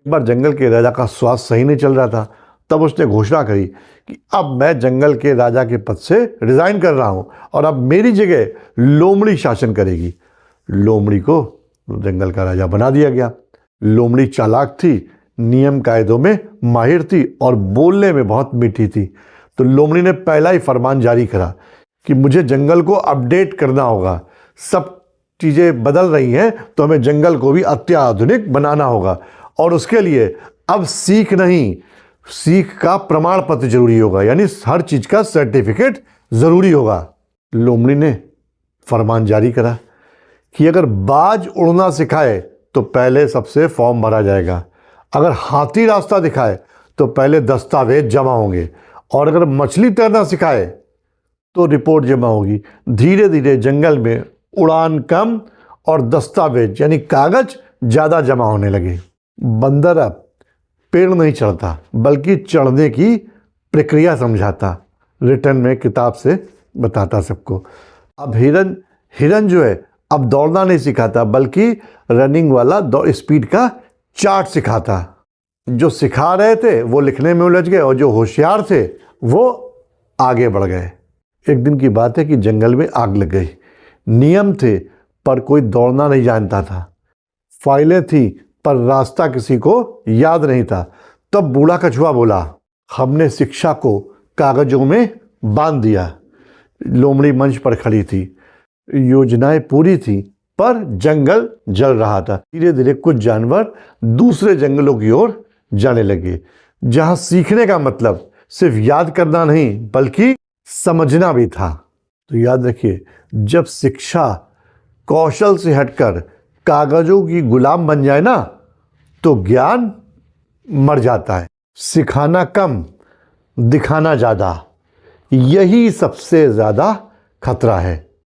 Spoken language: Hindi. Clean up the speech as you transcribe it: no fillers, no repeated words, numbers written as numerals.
एक बार जंगल के राजा का स्वास्थ्य सही नहीं चल रहा था। तब उसने घोषणा करी कि अब मैं जंगल के राजा के पद से रिजाइन कर रहा हूं और अब मेरी जगह लोमड़ी शासन करेगी। लोमड़ी को जंगल का राजा बना दिया गया। लोमड़ी चालाक थी, नियम कायदों में माहिर थी और बोलने में बहुत मीठी थी। तो लोमड़ी ने पहला ही फरमान जारी करा कि मुझे जंगल को अपडेट करना होगा। सब चीज़ें बदल रही हैं तो हमें जंगल को भी अत्याधुनिक बनाना होगा और उसके लिए अब सीख नहीं, सीख का प्रमाण पत्र जरूरी होगा, यानी हर चीज़ का सर्टिफिकेट ज़रूरी होगा। लोमड़ी ने फरमान जारी करा कि अगर बाज उड़ना सिखाए तो पहले सबसे फॉर्म भरा जाएगा, अगर हाथी रास्ता दिखाए तो पहले दस्तावेज जमा होंगे और अगर मछली तैरना सिखाए तो रिपोर्ट जमा होगी। धीरे धीरे जंगल में उड़ान कम और दस्तावेज यानी कागज ज़्यादा जमा होने लगे। बंदर अब पेड़ नहीं चढ़ता बल्कि चढ़ने की प्रक्रिया समझाता, रिटर्न में किताब से बताता सबको। अब हिरन जो है अब दौड़ना नहीं सिखाता बल्कि रनिंग वाला स्पीड का चार्ट सिखाता। जो सिखा रहे थे वो लिखने में उलझ गए और जो होशियार थे वो आगे बढ़ गए। एक दिन की बात है कि जंगल में आग लग गई। नियम थे पर कोई दौड़ना नहीं जानता था। फाइलें थी पर रास्ता किसी को याद नहीं था। तब बूढ़ा कछुआ बोला, हमने शिक्षा को कागजों में बांध दिया। लोमड़ी मंच पर खड़ी थी, योजनाएं पूरी थी पर जंगल जल रहा था। धीरे धीरे कुछ जानवर दूसरे जंगलों की ओर जाने लगे, जहां सीखने का मतलब सिर्फ याद करना नहीं बल्कि समझना भी था। तो याद रखिए, जब शिक्षा कौशल से हटकर कागजों की गुलाम बन जाए ना तो ज्ञान मर जाता है। सिखाना कम, दिखाना ज़्यादा, यही सबसे ज़्यादा खतरा है।